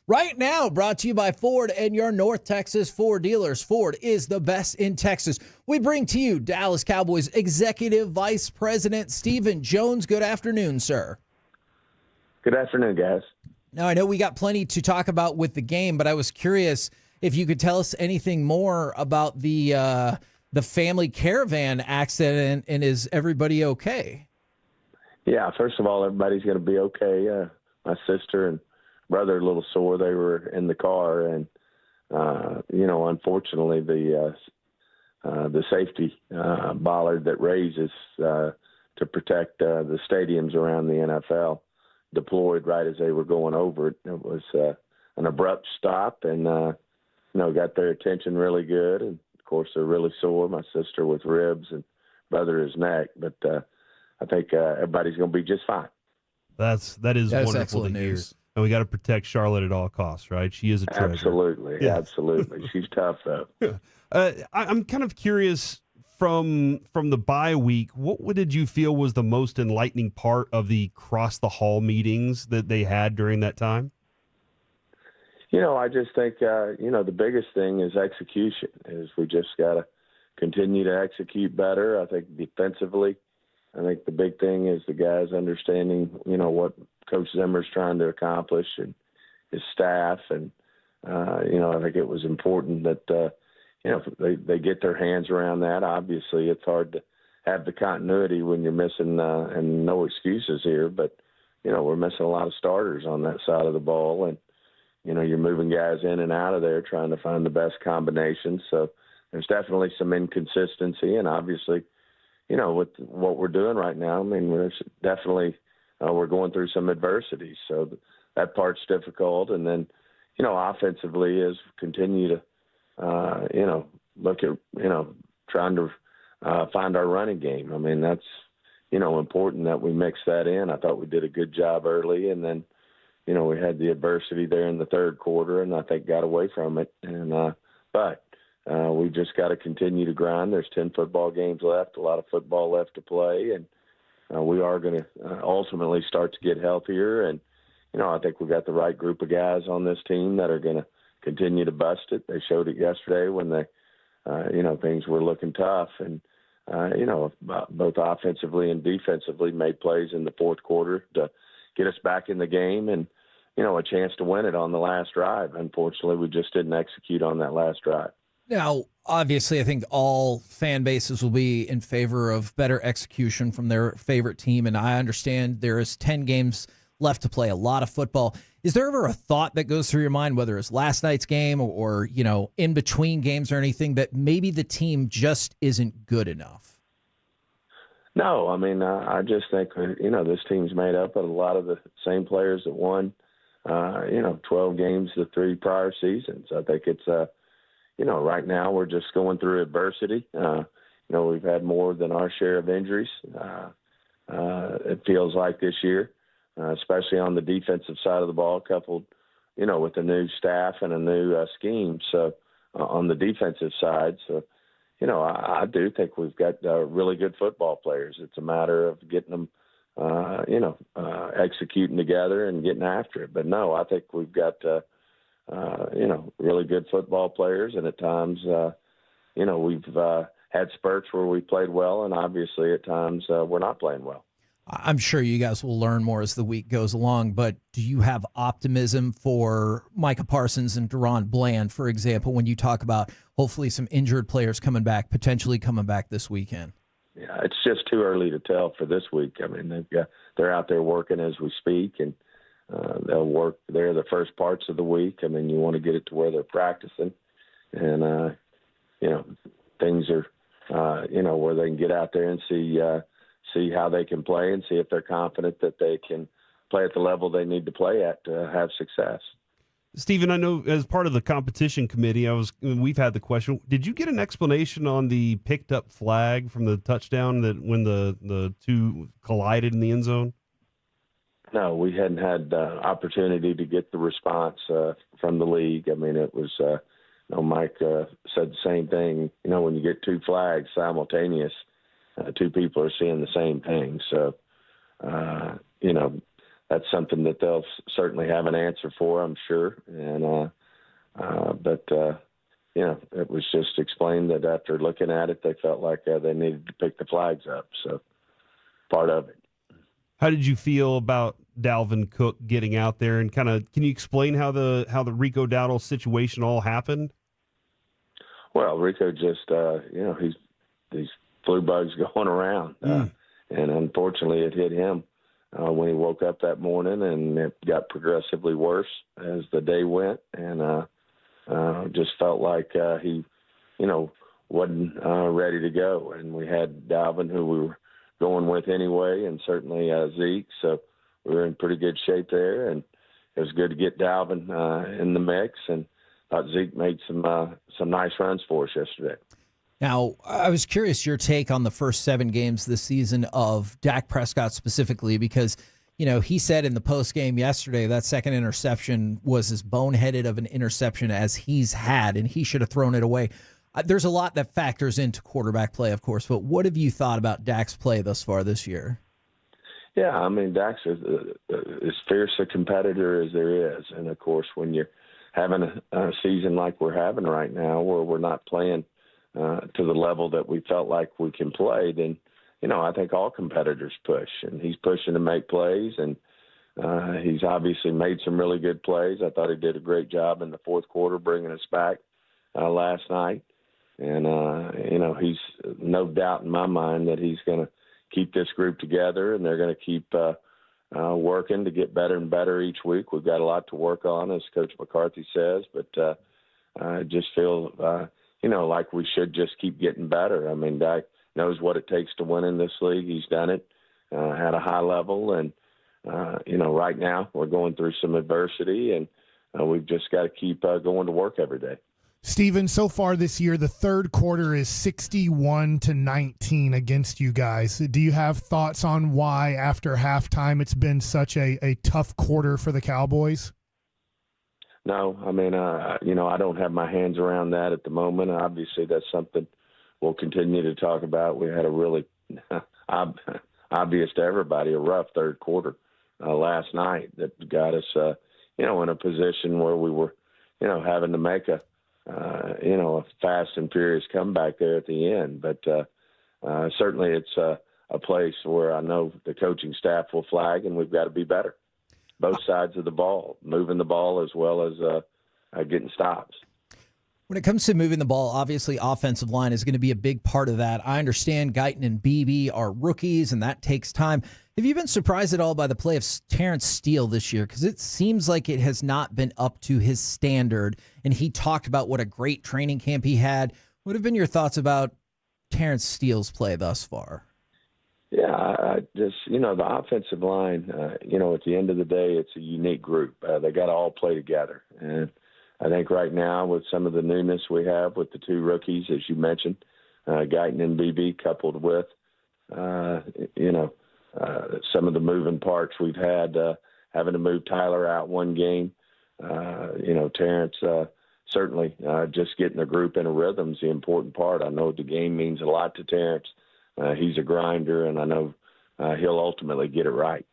Right now, brought to you by Ford and your North Texas Ford dealers. Ford is the best in Texas. We bring to you Dallas Cowboys Executive Vice President Stephen Jones. Good afternoon, sir. Good afternoon, guys. Now, I know we got plenty to talk about with the game, but I was curious if you could tell us anything more about the family caravan accident, and is everybody okay? Yeah, first of all, everybody's going to be okay. My sister and brother are a little sore. They were in the car, and unfortunately, the safety bollard that raises to protect the stadiums around the NFL deployed right as they were going over it. It was an abrupt stop, and got their attention really good. And of course, they're really sore. My sister with ribs, and brother his neck. But I think everybody's going to be just fine. That is wonderful to hear. News. And we got to protect Charlotte at all costs, right? She is a treasure. Absolutely, yeah. Absolutely. She's tough, though. I'm kind of curious from the bye week, what did you feel was the most enlightening part of the cross the hall meetings that they had during that time? I just think, the biggest thing is execution. Is we just got to continue to execute better. I think defensively, I think the big thing is the guys understanding, what Coach Zimmer's trying to accomplish and his staff. And, I think it was important that, they get their hands around that. Obviously, it's hard to have the continuity when you're missing, and no excuses here, but, we're missing a lot of starters on that side of the ball. And, you're moving guys in and out of there trying to find the best combinations. So there's definitely some inconsistency. And obviously, with what we're doing right now, I mean, we're definitely we're going through some adversity. So that part's difficult. And then, offensively is continue to, look at, trying to find our running game. I mean, that's, important that we mix that in. I thought we did a good job early, and then, we had the adversity there in the third quarter, and I think got away from it. And but we just got to continue to grind. There's 10 football games left, a lot of football left to play, and we are going to ultimately start to get healthier. And, I think we've got the right group of guys on this team that are going to continue to bust it. They showed it yesterday when they, things were looking tough. And, both offensively and defensively made plays in the fourth quarter to get us back in the game and, a chance to win it on the last drive. Unfortunately, we just didn't execute on that last drive. Now, obviously, I think all fan bases will be in favor of better execution from their favorite team, and I understand there is 10 games left to play, a lot of football. Is there ever a thought that goes through your mind, whether it's last night's game or in between games or anything, that maybe the team just isn't good enough? No, I mean, I just think, this team's made up of a lot of the same players that won, 12 games the 3 prior seasons. I think it's, right now we're just going through adversity. We've had more than our share of injuries. It feels like this year, especially on the defensive side of the ball, coupled, with a new staff and a new scheme. So on the defensive side, so, I do think we've got really good football players. It's a matter of getting them, executing together and getting after it. But no, I think we've got, really good football players. And at times, we've had spurts where we played well, and obviously at times we're not playing well. I'm sure you guys will learn more as the week goes along, but do you have optimism for Micah Parsons and Deron Bland, for example, when you talk about hopefully some injured players coming back, potentially coming back this weekend? Yeah, it's just too early to tell for this week. I mean, they're out there working as we speak, and they'll work there the first parts of the week. I mean, you want to get it to where they're practicing, and things are, where they can get out there and see how they can play and see if they're confident that they can play at the level they need to play at to have success. Stephen, I know as part of the competition committee, we've had the question, did you get an explanation on the picked up flag from the touchdown that when the two collided in the end zone? No, we hadn't had opportunity to get the response from the league. I mean, it was, Mike said the same thing. When you get 2 flags simultaneous, 2 people are seeing the same thing. So, that's something that they'll certainly have an answer for, I'm sure. And but you know, it was just explained that after looking at it, they felt like they needed to pick the flags up. So part of it. How did you feel about Dalvin Cook getting out there, and kind of can you explain how the Rico Dowdle situation all happened? Well, Rico just you know, he's these flu bugs going around, and unfortunately, it hit him when he woke up that morning, and it got progressively worse as the day went, and just felt like he, you know, wasn't ready to go. And we had Dalvin, who we were going with anyway, and certainly Zeke. So we were in pretty good shape there, and it was good to get Dalvin in the mix. And thought Zeke made some nice runs for us yesterday. Now, I was curious your take on the first 7 games this season of Dak Prescott specifically, because, you know, he said in the post game yesterday that second interception was as boneheaded of an interception as he's had, and he should have thrown it away. There's a lot that factors into quarterback play, of course, but what have you thought about Dak's play thus far this year? Yeah, I mean, Dak's as fierce a competitor as there is. And, of course, when you're having a season like we're having right now where we're not playing to the level that we felt like we can play, then, you know, I think all competitors push. And he's pushing to make plays, and he's obviously made some really good plays. I thought he did a great job in the fourth quarter bringing us back last night. And, you know, he's no doubt in my mind that he's going to keep this group together, and they're going to keep working to get better and better each week. We've got a lot to work on, as Coach McCarthy says, but I just feel, you know, like we should just keep getting better. I mean, Dak knows what it takes to win in this league. He's done it at a high level, and, you know, right now we're going through some adversity, and we've just got to keep going to work every day. Steven, so far this year, the third quarter is 61-19 against you guys. Do you have thoughts on why, after halftime, it's been such a tough quarter for the Cowboys? No, I mean, you know, I don't have my hands around that at the moment. Obviously, that's something we'll continue to talk about. We had a really obvious to everybody, a rough third quarter last night that got us, you know, in a position where we were, you know, having to make a fast and furious comeback there at the end. But certainly it's a place where I know the coaching staff will flag, and we've got to be better. Both sides of the ball, moving the ball as well as getting stops. When it comes to moving the ball, obviously offensive line is going to be a big part of that. I understand Guyton and Beebe are rookies, and that takes time. Have you been surprised at all by the play of Terrence Steele this year? Because it seems like it has not been up to his standard, and he talked about what a great training camp he had. What have been your thoughts about Terrence Steele's play thus far? Yeah, I just, you know, the offensive line, you know, at the end of the day, it's a unique group. They got to all play together. And I think right now with some of the newness we have with the 2 rookies, as you mentioned, Guyton and BB, coupled with, you know, some of the moving parts we've had, having to move Tyler out one game, you know, Terrence, certainly just getting the group in a rhythm is the important part. I know the game means a lot to Terrence. He's a grinder, and I know he'll ultimately get it right.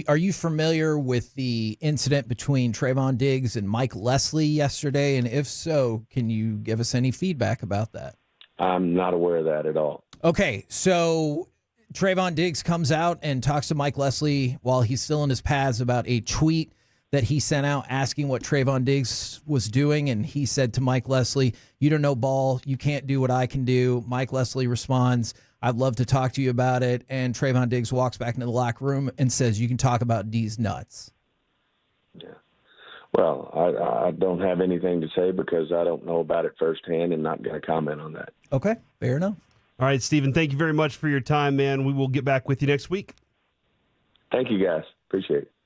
Are you familiar with the incident between Trayvon Diggs and Mike Leslie yesterday? And if so, can you give us any feedback about that? I'm not aware of that at all. Okay, so Trayvon Diggs comes out and talks to Mike Leslie while he's still in his pads about a tweet that he sent out asking what Trayvon Diggs was doing, and he said to Mike Leslie, "You don't know ball. You can't do what I can do." Mike Leslie responds, "I'd love to talk to you about it." And Trayvon Diggs walks back into the locker room and says, "You can talk about D's nuts." Yeah. Well, I don't have anything to say because I don't know about it firsthand and not going to comment on that. Okay, fair enough. All right, Stephen, thank you very much for your time, man. We will get back with you next week. Thank you, guys. Appreciate it.